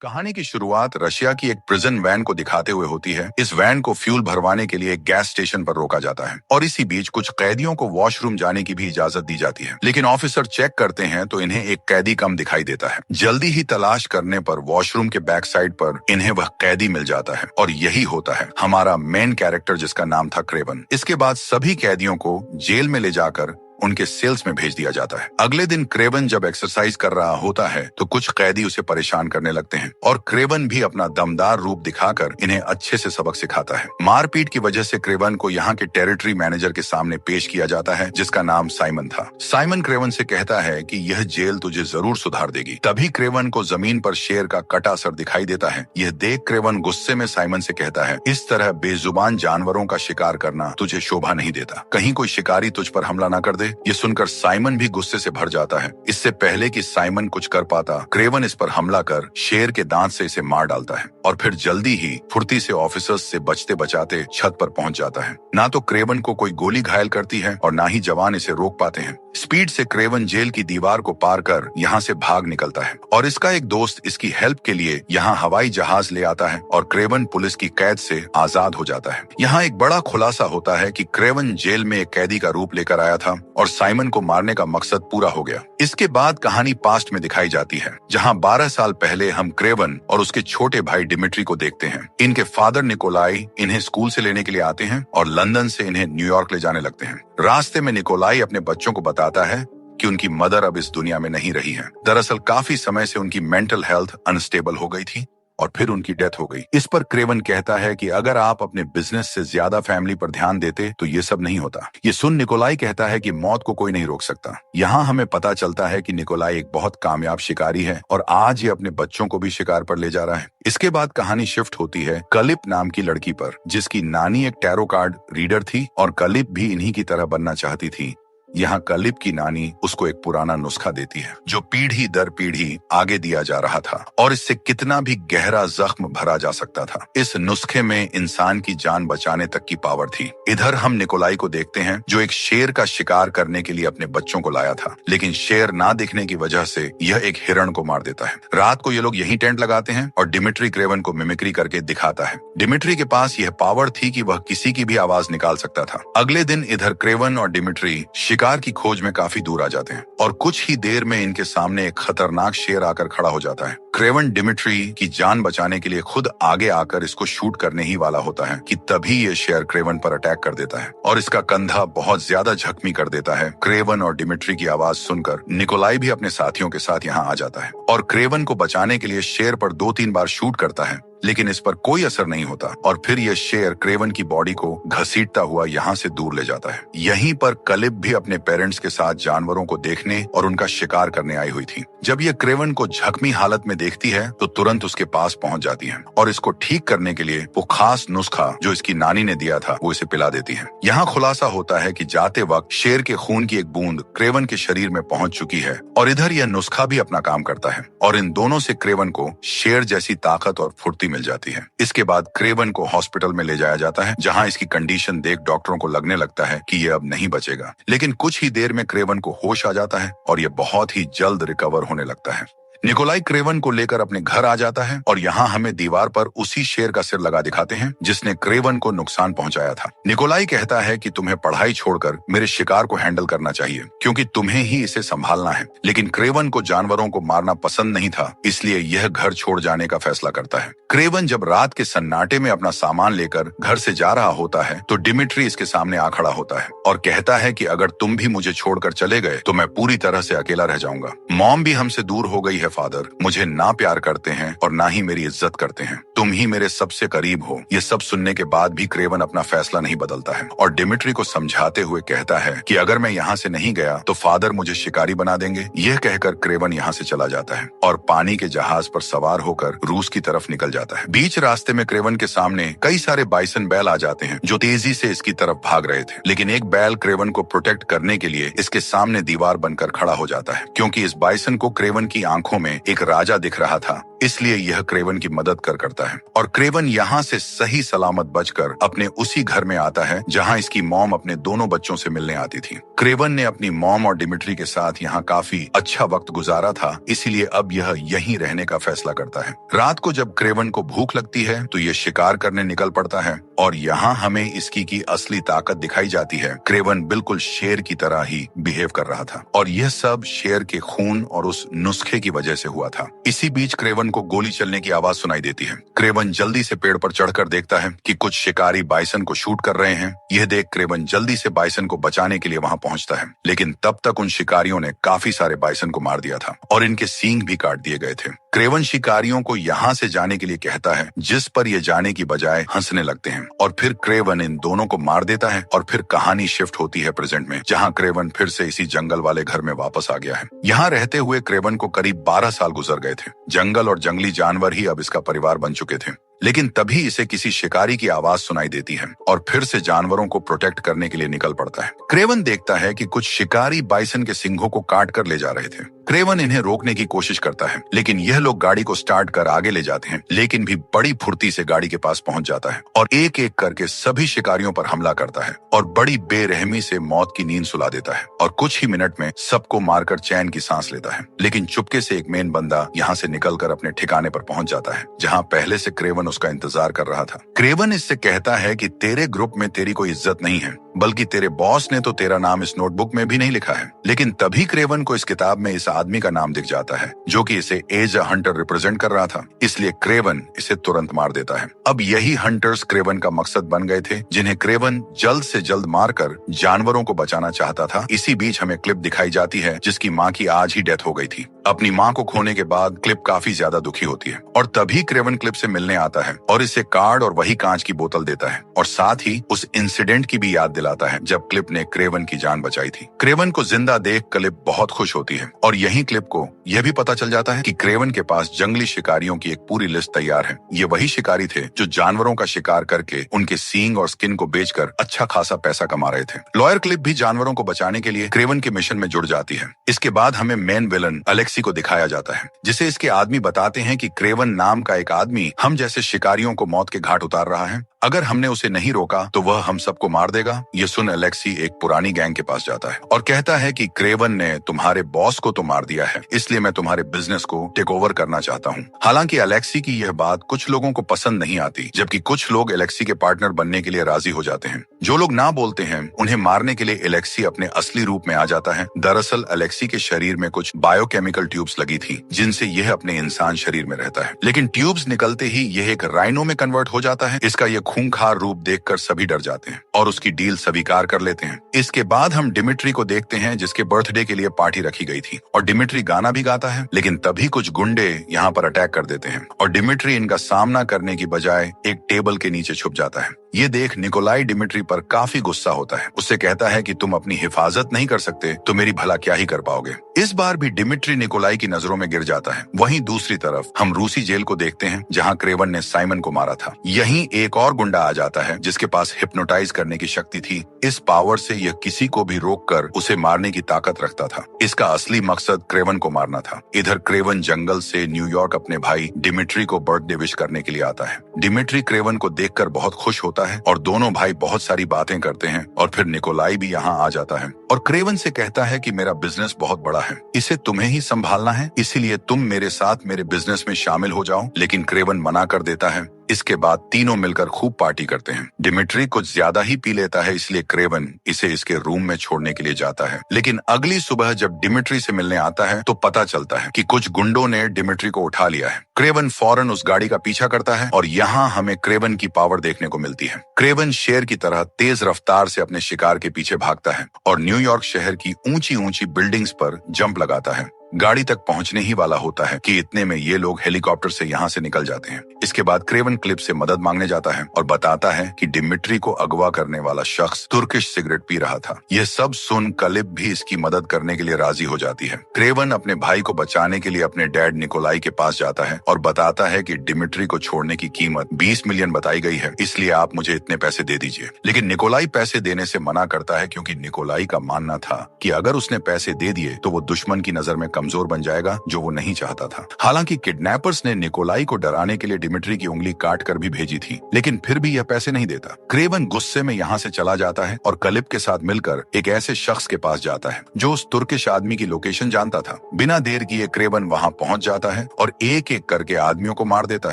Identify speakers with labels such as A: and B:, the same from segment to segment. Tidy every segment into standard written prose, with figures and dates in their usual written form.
A: कहानी की शुरुआत रशिया की एक प्रिजन वैन को दिखाते हुए होती है। इस वैन को फ्यूल भरवाने के लिए एक गैस स्टेशन पर रोका जाता है और इसी बीच कुछ कैदियों को वॉशरूम जाने की भी इजाजत दी जाती है, लेकिन ऑफिसर चेक करते हैं तो इन्हें एक कैदी कम दिखाई देता है। जल्दी ही तलाश करने पर वॉशरूम के बैक साइड पर इन्हें वह कैदी मिल जाता है और यही होता है हमारा मेन कैरेक्टर, जिसका नाम था क्रेवन। इसके बाद सभी कैदियों को जेल में ले जाकर उनके सेल्स में भेज दिया जाता है। अगले दिन क्रेवन जब एक्सरसाइज कर रहा होता है तो कुछ कैदी उसे परेशान करने लगते हैं और क्रेवन भी अपना दमदार रूप दिखाकर इन्हें अच्छे से सबक सिखाता है। मारपीट की वजह से क्रेवन को यहाँ के टेरिटरी मैनेजर के सामने पेश किया जाता है, जिसका नाम साइमन था। साइमन क्रेवन से कहता है कि यह जेल तुझे जरूर सुधार देगी। तभी क्रेवन को जमीन पर शेर का कटा सर दिखाई देता है। यह देख क्रेवन गुस्से में साइमन से कहता है, इस तरह बेजुबान जानवरों का शिकार करना तुझे शोभा नहीं देता। कहीं कोई शिकारी तुझ पर हमला न कर दे। ये सुनकर साइमन भी गुस्से से भर जाता है। इससे पहले कि साइमन कुछ कर पाता, क्रेवन इस पर हमला कर शेर के दांत से इसे मार डालता है और फिर जल्दी ही फुर्ती से ऑफिसर्स से बचते बचाते छत पर पहुंच जाता है। ना तो क्रेवन को कोई गोली घायल करती है और ना ही जवान इसे रोक पाते हैं। स्पीड से क्रेवन जेल की दीवार को पार कर यहाँ से भाग निकलता है और इसका एक दोस्त इसकी हेल्प के लिए यहाँ हवाई जहाज ले आता है और क्रेवन पुलिस की कैद से आजाद हो जाता है। यहाँ एक बड़ा खुलासा होता है कि क्रेवन जेल में एक कैदी का रूप लेकर आया था और साइमन को मारने का मकसद पूरा हो गया। इसके बाद कहानी पास्ट में दिखाई जाती है, जहाँ 12 साल पहले हम क्रेवन और उसके छोटे भाई डिमिट्री को देखते हैं। इनके फादर निकोलाई इन्हें स्कूल से लेने के लिए आते हैं और लंदन से इन्हें न्यूयॉर्क ले जाने लगते हैं। रास्ते में निकोलाई अपने बच्चों को बताता है कि उनकी मदर अब इस दुनिया में नहीं रही है। दरअसल काफी समय से उनकी मेंटल हेल्थ अनस्टेबल हो गई थी और फिर उनकी डेथ हो गई। इस पर क्रेवन कहता है कि अगर आप अपने बिजनेस से ज्यादा फैमिली पर ध्यान देते तो ये सब नहीं होता। ये सुन निकोलाई कहता है कि मौत को कोई नहीं रोक सकता। यहाँ हमें पता चलता है कि निकोलाई एक बहुत कामयाब शिकारी है और आज ये अपने बच्चों को भी शिकार पर ले जा रहा है। इसके बाद कहानी शिफ्ट होती है कलिप नाम की लड़की पर, जिसकी नानी एक टैरो कार्ड रीडर थी और कलिप भी इन्हीं की तरह बनना चाहती थी। यहाँ कलिप की नानी उसको एक पुराना नुस्खा देती है जो पीढ़ी दर पीढ़ी आगे दिया जा रहा था और इससे कितना भी गहरा जख्म भरा जा सकता था। इस नुस्खे में इंसान की जान बचाने तक की पावर थी। इधर हम निकोलाई को देखते हैं जो एक शेर का शिकार करने के लिए अपने बच्चों को लाया था, लेकिन शेर ना दिखने की वजह से यह एक हिरण को मार देता है। रात को ये लोग यहीं टेंट लगाते हैं और डिमिट्री क्रेवन को मिमिक्री करके दिखाता है। डिमिट्री के पास यह पावर थी कि वह किसी की भी आवाज निकाल सकता था। अगले दिन इधर क्रेवन और डिमिट्री शिकार की खोज में काफी दूर आ जाते हैं और कुछ ही देर में इनके सामने एक खतरनाक शेर आकर खड़ा हो जाता है। क्रेवन डिमिट्री की जान बचाने के लिए खुद आगे आकर इसको शूट करने ही वाला होता है कि तभी ये शेर क्रेवन पर अटैक कर देता है और इसका कंधा बहुत ज्यादा जख्मी कर देता है। क्रेवन और डिमिट्री की आवाज सुनकर निकोलाई भी अपने साथियों के साथ यहाँ आ जाता है और क्रेवन को बचाने के लिए शेर पर 2-3 बार शूट करता है, लेकिन इस पर कोई असर नहीं होता और फिर यह शेर क्रेवन की बॉडी को घसीटता हुआ यहाँ से दूर ले जाता है। यहीं पर कलिप भी अपने पेरेंट्स के साथ जानवरों को देखने और उनका शिकार करने आई हुई थी। जब यह क्रेवन को जख्मी हालत में देखती है तो तुरंत उसके पास पहुंच जाती है और इसको ठीक करने के लिए वो खास नुस्खा जो इसकी नानी ने दिया था वो इसे पिला देती है। यहाँ खुलासा होता है कि जाते वक्त शेर के खून की एक बूंद क्रेवन के शरीर में पहुंच चुकी है और इधर यह नुस्खा भी अपना काम करता है और इन दोनों से क्रेवन को शेर जैसी ताकत और फुर्ती मिल जाती है। इसके बाद क्रेवन को हॉस्पिटल में ले जाया जाता है, जहां इसकी कंडीशन देख डॉक्टरों को लगने लगता है कि ये अब नहीं बचेगा, लेकिन कुछ ही देर में क्रेवन को होश आ जाता है और ये बहुत ही जल्द रिकवर होने लगता है। निकोलाई क्रेवन को लेकर अपने घर आ जाता है और यहाँ हमें दीवार पर उसी शेर का सिर लगा दिखाते हैं जिसने क्रेवन को नुकसान पहुंचाया था। निकोलाई कहता है कि तुम्हें पढ़ाई छोड़कर मेरे शिकार को हैंडल करना चाहिए क्योंकि तुम्हें ही इसे संभालना है, लेकिन क्रेवन को जानवरों को मारना पसंद नहीं था, इसलिए यह घर छोड़ जाने का फैसला करता है। क्रेवन जब रात के सन्नाटे में अपना सामान लेकर घर से जा रहा होता है तो डिमिट्री इसके सामने आ खड़ा होता है और कहता है कि अगर तुम भी मुझे छोड़कर चले गए तो मैं पूरी तरह से अकेला रह जाऊंगा। मॉम भी हमसे दूर हो गई है फादर, मुझे ना प्यार करते हैं और ना ही मेरी इज्जत करते हैं, तुम ही मेरे सबसे करीब हो। ये सब सुनने के बाद भी क्रेवन अपना फैसला नहीं बदलता है और डिमिट्री को समझाते हुए कहता है कि अगर मैं यहाँ से नहीं गया तो फादर मुझे शिकारी बना देंगे। यह कहकर क्रेवन यहाँ से चला जाता है और पानी के जहाज पर सवार होकर रूस की तरफ निकल जाता है। बीच रास्ते में क्रेवन के सामने कई सारे बाइसन बैल आ जाते हैं जो तेजी से इसकी तरफ भाग रहे थे, लेकिन एक बैल क्रेवन को प्रोटेक्ट करने के लिए इसके सामने दीवार बनकर खड़ा हो जाता है क्योंकि इस बाइसन को क्रेवन की आंखों में एक राजा दिख रहा था, इसलिए यह क्रेवन की मदद करता जाता है और क्रेवन यहाँ से सही सलामत बचकर अपने उसी घर में आता है जहाँ इसकी मॉम अपने दोनों बच्चों से मिलने आती थी। क्रेवन ने अपनी मॉम और डिमिट्री के साथ यहाँ काफी अच्छा वक्त गुजारा था, इसीलिए अब यह यहीं रहने का फैसला करता है। रात को जब क्रेवन को भूख लगती है तो ये शिकार करने निकल पड़ता है और यहाँ हमें इसकी की असली ताकत दिखाई जाती है। क्रेवन बिल्कुल शेर की तरह ही बिहेव कर रहा था और यह सब शेर के खून और उस नुस्खे की वजह से हुआ था। इसी बीच क्रेवन को गोली चलने की आवाज सुनाई देती है। क्रेवन जल्दी से पेड़ पर चढ़कर देखता है कि कुछ शिकारी बाइसन को शूट कर रहे हैं। यह देख क्रेवन जल्दी से बाइसन को बचाने के लिए वहां पहुंचता है, लेकिन तब तक उन शिकारियों ने काफी सारे बाइसन को मार दिया था और इनके सींग भी काट दिए गए थे। क्रेवन शिकारियों को यहाँ से जाने के लिए कहता है, जिस पर ये जाने की बजाय हंसने लगते हैं और फिर क्रेवन इन दोनों को मार देता है और फिर कहानी शिफ्ट होती है प्रेजेंट में, जहाँ क्रेवन फिर से इसी जंगल वाले घर में वापस आ गया है। यहाँ रहते हुए क्रेवन को करीब 12 साल गुजर गए थे। जंगल और जंगली जानवर ही अब इसका परिवार बन चुके थे, लेकिन तभी इसे किसी शिकारी की आवाज सुनाई देती है और फिर से जानवरों को प्रोटेक्ट करने के लिए निकल पड़ता है। क्रेवन देखता है कि कुछ शिकारी बाइसन के सिंघों को काट कर ले जा रहे थे। क्रेवन इन्हें रोकने की कोशिश करता है, लेकिन यह लोग गाड़ी को स्टार्ट कर आगे ले जाते हैं, लेकिन भी बड़ी फुर्ती से गाड़ी के पास पहुंच जाता है और एक एक करके सभी शिकारियों पर हमला करता है और बड़ी बेरहमी से मौत की नींद सुला देता है और कुछ ही मिनट में सबको मारकर चैन की सांस लेता है। लेकिन चुपके से एक मेन बंदा यहाँ से निकलकर अपने ठिकाने पर पहुंच जाता है, जहाँ पहले से क्रेवन उसका इंतजार कर रहा था। क्रेवन इससे कहता है कि तेरे ग्रुप में तेरी कोई इज्जत नहीं है, बल्कि तेरे बॉस ने तो तेरा नाम इस नोटबुक में भी नहीं लिखा है। लेकिन तभी क्रेवन को इस किताब में इस आदमी का नाम दिख जाता है जो कि इसे एज अ हंटर रिप्रेजेंट कर रहा था, इसलिए क्रेवन इसे तुरंत मार देता है। अब यही हंटर्स क्रेवन का मकसद बन गए थे, जिन्हें क्रेवन जल्द से जल्द मारकर जानवरों को बचाना चाहता था। इसी बीच हमें क्लिप दिखाई जाती है जिसकी माँ की आज ही डेथ हो गई थी। अपनी माँ को खोने के बाद क्लिप काफी ज्यादा दुखी होती है और तभी क्रेवन क्लिप से मिलने आता है और इसे कार्ड और वही कांच की बोतल देता है और साथ ही उस इंसिडेंट की भी याद दिलाता है जब क्लिप ने क्रेवन की जान बचाई थी। क्रेवन को जिंदा देख क्लिप बहुत खुश होती है और यही क्लिप को यह भी पता चल जाता है कि क्रेवन के पास जंगली शिकारियों की एक पूरी लिस्ट तैयार है। ये वही शिकारी थे जो जानवरों का शिकार करके उनके सींग और स्किन को बेचकर अच्छा खासा पैसा कमा रहे थे। लॉयर क्लिप भी जानवरों को बचाने के लिए क्रेवन के मिशन में जुड़ जाती है। इसके बाद हमें मेन विलन अलेक्सी को दिखाया जाता है, जिसे इसके आदमी बताते हैं कि क्रेवन नाम का एक आदमी हम जैसे शिकारियों को मौत के घाट उतार रहा है। अगर हमने उसे नहीं रोका तो वह हम सबको मार देगा। ये सुन अलेक्सी एक पुरानी गैंग के पास जाता है और कहता है कि क्रेवन ने तुम्हारे बॉस को तो मार दिया है, इसलिए मैं तुम्हारे बिजनेस को टेक ओवर करना चाहता हूँ। हालांकि अलेक्सी की यह बात कुछ लोगों को पसंद नहीं आती, जबकि कुछ लोग अलेक्सी के पार्टनर बनने के लिए राजी हो जाते हैं। जो लोग ना बोलते हैं उन्हें मारने के लिए अलेक्सी अपने असली रूप में आ जाता है। दरअसल अलेक्सी के शरीर में कुछ बायोकेमिकल ट्यूब्स लगी थी, जिनसे यह अपने इंसान शरीर में रहता है, लेकिन ट्यूब्स निकलते ही यह एक राइनो में कन्वर्ट हो जाता है। इसका यह खूंखार रूप देखकर सभी डर जाते हैं और उसकी डील स्वीकार कर लेते हैं। इसके बाद हम डिमिट्री को देखते हैं, जिसके बर्थडे के लिए पार्टी रखी गई थी और डिमिट्री गाना भी गाता है, लेकिन तभी कुछ गुंडे यहाँ पर अटैक कर देते हैं और डिमिट्री इनका सामना करने की बजाय एक टेबल के नीचे छुप जाता है। ये देख निकोलाई डिमिट्री पर काफी गुस्सा होता है। उससे कहता है कि तुम अपनी हिफाजत नहीं कर सकते तो मेरी भला क्या ही कर पाओगे। इस बार भी डिमिट्री निकोलाई की नजरों में गिर जाता है। वहीं दूसरी तरफ हम रूसी जेल को देखते हैं, जहां क्रेवन ने साइमन को मारा था। यहीं एक और गुंडा आ जाता है जिसके पास हिप्नोटाइज करने की शक्ति थी। इस पावर से यह किसी को भी रोककर उसे मारने की ताकत रखता था। इसका असली मकसद क्रेवन को मारना था। इधर क्रेवन जंगल से न्यूयॉर्क अपने भाई डिमिट्री को बर्थडे विश करने के लिए आता है। डिमिट्री क्रेवन को देखकर बहुत खुश होता है और दोनों भाई बहुत सारी बातें करते हैं और फिर निकोलाई भी यहाँ आ जाता है और क्रेवन से कहता है कि मेरा बिजनेस बहुत बड़ा है, इसे तुम्हें ही संभालना है, इसीलिए तुम मेरे साथ मेरे बिजनेस में शामिल हो जाओ। लेकिन क्रेवन मना कर देता है। इसके बाद तीनों मिलकर खूब पार्टी करते हैं। डिमिट्री कुछ ज्यादा ही पी लेता है, इसलिए क्रेवन इसे इसके रूम में छोड़ने के लिए जाता है। लेकिन अगली सुबह जब डिमिट्री से मिलने आता है तो पता चलता है कि कुछ गुंडों ने डिमिट्री को उठा लिया है। क्रेवन फौरन उस गाड़ी का पीछा करता है और यहाँ हमें क्रेवन की पावर देखने को मिलती है। क्रेवन शेर की तरह तेज रफ्तार से अपने शिकार के पीछे भागता है और न्यूयॉर्क शहर की ऊंची ऊंची बिल्डिंग्स पर जंप लगाता है। गाड़ी तक पहुंचने ही वाला होता है कि इतने में ये लोग हेलीकॉप्टर से यहाँ से निकल जाते हैं। इसके बाद क्रेवन क्लिप से मदद मांगने जाता है और बताता है कि डिमिट्री को अगवा करने वाला शख्स तुर्किश सिगरेट पी रहा था। यह सब सुन क्लिप भी इसकी मदद करने के लिए राजी हो जाती है। क्रेवन अपने भाई को बचाने के लिए अपने डैड निकोलाई के पास जाता है और बताता है कि डिमिट्री को छोड़ने की कीमत 20 मिलियन बताई गई है, इसलिए आप मुझे इतने पैसे दे दीजिए। लेकिन निकोलाई पैसे देने से मना करता है, क्योंकि निकोलाई का मानना था कि अगर उसने पैसे दे दिए तो वो दुश्मन की नजर में कमजोर बन जाएगा, जो वो नहीं चाहता था। हालांकि किडनैपर्स ने निकोलाई को डराने के लिए डिमिट्री की उंगली काट कर भी भेजी थी, लेकिन फिर भी यह पैसे नहीं देता। क्रेवन गुस्से में यहाँ से चला जाता है और कलिप के साथ मिलकर एक ऐसे शख्स के पास जाता है जो उस तुर्किश आदमी की लोकेशन जानता था। बिना देर किए क्रेवन वहाँ पहुंच जाता है और एक एक करके आदमियों को मार देता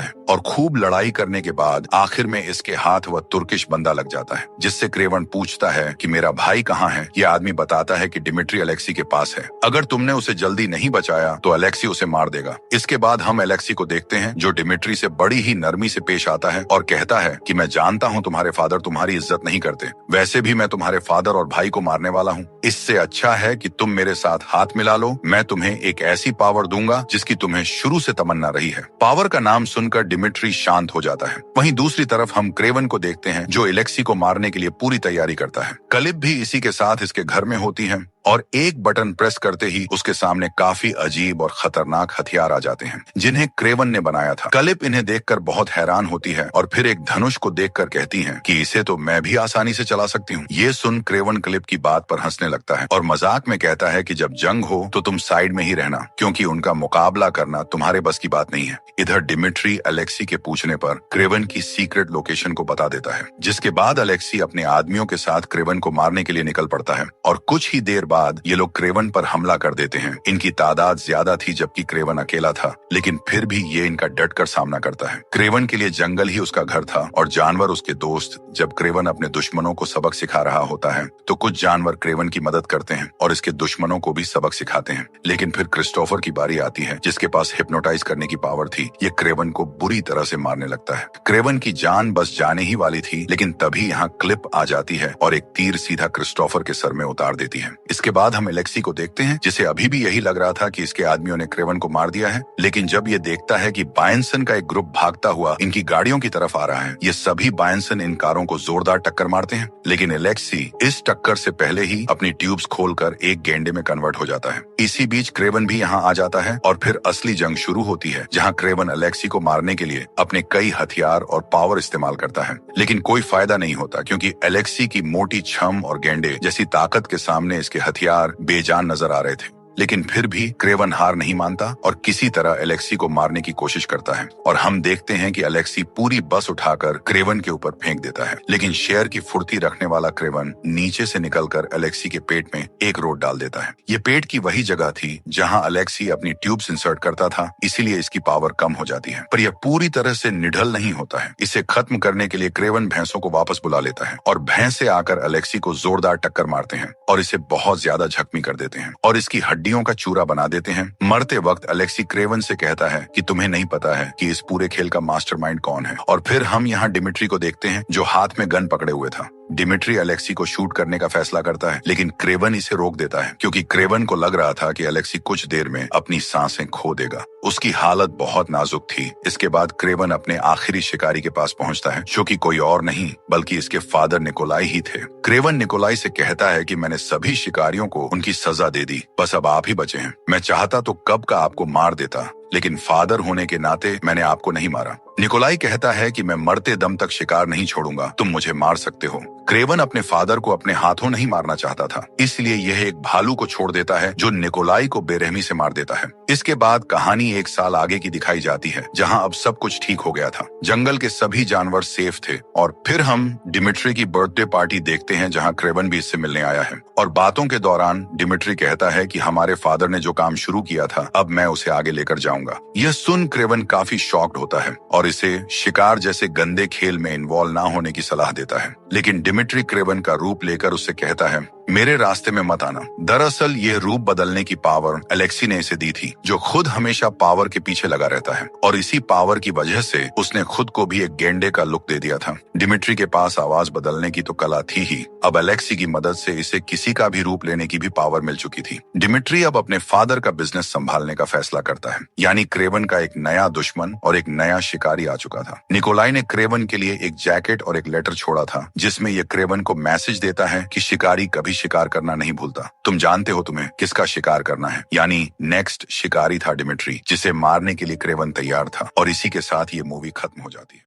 A: है, और खूब लड़ाई करने के बाद आखिर में इसके हाथ वह तुर्किश बंदा लग जाता है, जिससे क्रेवन पूछता है कि मेरा भाई कहाँ है। यह आदमी बताता है कि डिमिट्री अलेक्सी के पास है, अगर तुमने उसे जल्दी नहीं बचाया तो अलेक्सी उसे मार देगा। इसके बाद हम अलेक्सी को देखते हैं जो डिमिट्री से बड़ी ही नरमी से पेश आता है और कहता है कि मैं जानता हूँ तुम्हारे फादर तुम्हारी इज्जत नहीं करते, वैसे भी मैं तुम्हारे फादर और भाई को मारने वाला हूँ। इससे अच्छा है कि तुम मेरे साथ हाथ मिला लो, मैं तुम्हें एक ऐसी पावर दूंगा जिसकी तुम्हें शुरू से तमन्ना रही है। पावर का नाम सुनकर डिमिट्री शांत हो जाता है। वहीं दूसरी तरफ हम क्रेवन को देखते हैं जो अलेक्सी को मारने के लिए पूरी तैयारी करता है। कलिप भी इसी के साथ इसके घर में होती है और एक बटन प्रेस करते ही उसके सामने काफी अजीब और खतरनाक हथियार आ जाते हैं जिन्हें क्रेवन ने बनाया था। कलिप इन्हें देखकर बहुत हैरान होती है और फिर एक धनुष को देखकर कहती है कि इसे तो मैं भी आसानी से चला सकती हूँ। ये सुन क्रेवन कलिप की बात पर हंसने लगता है और मजाक में कहता है कि जब जंग हो तो तुम साइड में ही रहना, क्योंकि उनका मुकाबला करना तुम्हारे बस की बात नहीं है। इधर डिमिट्री अलेक्सी के पूछने पर क्रेवन की सीक्रेट लोकेशन को बता देता है, जिसके बाद अलेक्सी अपने आदमियों के साथ क्रेवन को मारने के लिए निकल पड़ता है और कुछ ही देर बाद ये लोग क्रेवन पर हमला कर देते हैं। इनकी तादाद ज्यादा थी जबकि क्रेवन अकेला था, लेकिन फिर भी ये इनका डटकर सामना करता है। क्रेवन के लिए जंगल ही उसका घर था और जानवर उसके दोस्त। जब क्रेवन अपने दुश्मनों को सबक सिखा रहा होता है तो कुछ जानवर क्रेवन की मदद करते हैं और इसके दुश्मनों को भी सबक सिखाते हैं। लेकिन फिर क्रिस्टोफर की बारी आती है, जिसके पास हिप्नोटाइज करने की पावर थी। ये क्रेवन को बुरी तरह से मारने लगता है। क्रेवन की जान बस जाने ही वाली थी, लेकिन तभी यहाँ क्लिप आ जाती है और एक तीर सीधा क्रिस्टोफर के सर में उतार देती है। इसके बाद हम अलेक्सी को देखते हैं, जिसे अभी भी यही लग रहा था कि इसके आदमियों ने क्रेवन को मार दिया है, लेकिन जब ये देखता है कि बायनसन का एक ग्रुप भागता हुआ इनकी गाड़ियों की तरफ आ रहा है। ये सभी बायनसन इन कारों को जोरदार टक्कर मारते हैं, लेकिन अलेक्सी इस टक्कर से पहले ही अपनी ट्यूब्स खोलकर एक गेंडे में कन्वर्ट हो जाता है। इसी बीच क्रेवन भी यहाँ आ जाता है और फिर असली जंग शुरू होती है, जहाँ क्रेवन अलेक्सी को मारने के लिए अपने कई हथियार और पावर इस्तेमाल करता है, लेकिन कोई फायदा नहीं होता, क्योंकि अलेक्सी की मोटी छम और गेंडे जैसी ताकत के सामने इसके हथियार बेजान नजर आ रहे थे। लेकिन फिर भी क्रेवन हार नहीं मानता और किसी तरह अलेक्सी को मारने की कोशिश करता है और हम देखते हैं कि अलेक्सी पूरी बस उठाकर क्रेवन के ऊपर फेंक देता है, लेकिन शेर की फुर्ती रखने वाला क्रेवन नीचे से निकलकर अलेक्सी के पेट में एक रोड डाल देता है। ये पेट की वही जगह थी जहां अलेक्सी अपनी ट्यूब्स इंसर्ट करता था, इसीलिए इसकी पावर कम हो जाती है। पर यह पूरी तरह से निढल नहीं होता है। इसे खत्म करने के लिए क्रेवन भैंसों को वापस बुला लेता है और भैंसे आकर अलेक्सी को जोरदार टक्कर मारते हैं और इसे बहुत ज्यादा जख्मी कर देते हैं और इसकी हड्डियों का चूरा बना देते हैं। मरते वक्त अलेक्सी क्रेवन से कहता है कि तुम्हें नहीं पता है कि इस पूरे खेल का मास्टरमाइंड कौन है। और फिर हम यहाँ डिमिट्री को देखते हैं जो हाथ में गन पकड़े हुए था। डिमिट्री अलेक्सी को शूट करने का फैसला करता है, लेकिन क्रेवन इसे रोक देता है, क्योंकि क्रेवन को लग रहा था कि अलेक्सी कुछ देर में अपनी सांसें खो देगा। उसकी हालत बहुत नाजुक थी। इसके बाद क्रेवन अपने आखिरी शिकारी के पास पहुंचता है, जो कि कोई और नहीं बल्कि इसके फादर निकोलाई ही थे। क्रेवन निकोलाई से कहता है कि मैंने सभी शिकारियों को उनकी सजा दे दी, बस अब आप ही बचे हैं। मैं चाहता तो कब का आपको मार देता, लेकिन फादर होने के नाते मैंने आपको नहीं मारा। निकोलाई कहता है कि मैं मरते दम तक शिकार नहीं छोड़ूंगा, तुम मुझे मार सकते हो। क्रेवन अपने फादर को अपने हाथों नहीं मारना चाहता था, इसलिए यह एक भालू को छोड़ देता है जो निकोलाई को बेरहमी से मार देता है। इसके बाद कहानी एक साल आगे की दिखाई जाती है, जहां अब सब कुछ ठीक हो गया था। जंगल के सभी जानवर सेफ थे और फिर हम डिमिट्री की बर्थडे पार्टी देखते हैं, जहां क्रेवन भी इससे मिलने आया है। और बातों के दौरान डिमिट्री कहता है कि हमारे फादर ने जो काम शुरू किया था, अब मैं उसे आगे लेकर जाऊंगा। यह सुन क्रेवन काफी शॉक्ड होता है और इसे शिकार जैसे गंदे खेल में इन्वॉल्व ना होने की सलाह देता है, लेकिन डिमिट्री क्रेवन का रूप लेकर उससे कहता है मेरे रास्ते में मत आना। दरअसल ये रूप बदलने की पावर अलेक्सी ने इसे दी थी, जो खुद हमेशा पावर के पीछे लगा रहता है, और इसी पावर की वजह से उसने खुद को भी एक गेंडे का लुक दे दिया था। डिमिट्री के पास आवाज बदलने की तो कला थी ही, अब अलेक्सी की मदद से इसे किसी का भी रूप लेने की भी पावर मिल चुकी थी। डिमिट्री अब अपने फादर का बिजनेस संभालने का फैसला करता है, यानी क्रेवन का एक नया दुश्मन और एक नया शिकारी आ चुका था। निकोलाई ने क्रेवन के लिए एक जैकेट और एक लेटर छोड़ा था, जिसमें यह क्रेवन को मैसेज देता है कि शिकारी कभी शिकार करना नहीं भूलता। तुम जानते हो तुम्हें किसका शिकार करना है, यानी नेक्स्ट शिकारी था डिमिट्री, जिसे मारने के लिए क्रेवन तैयार था। और इसी के साथ ये मूवी खत्म हो जाती है।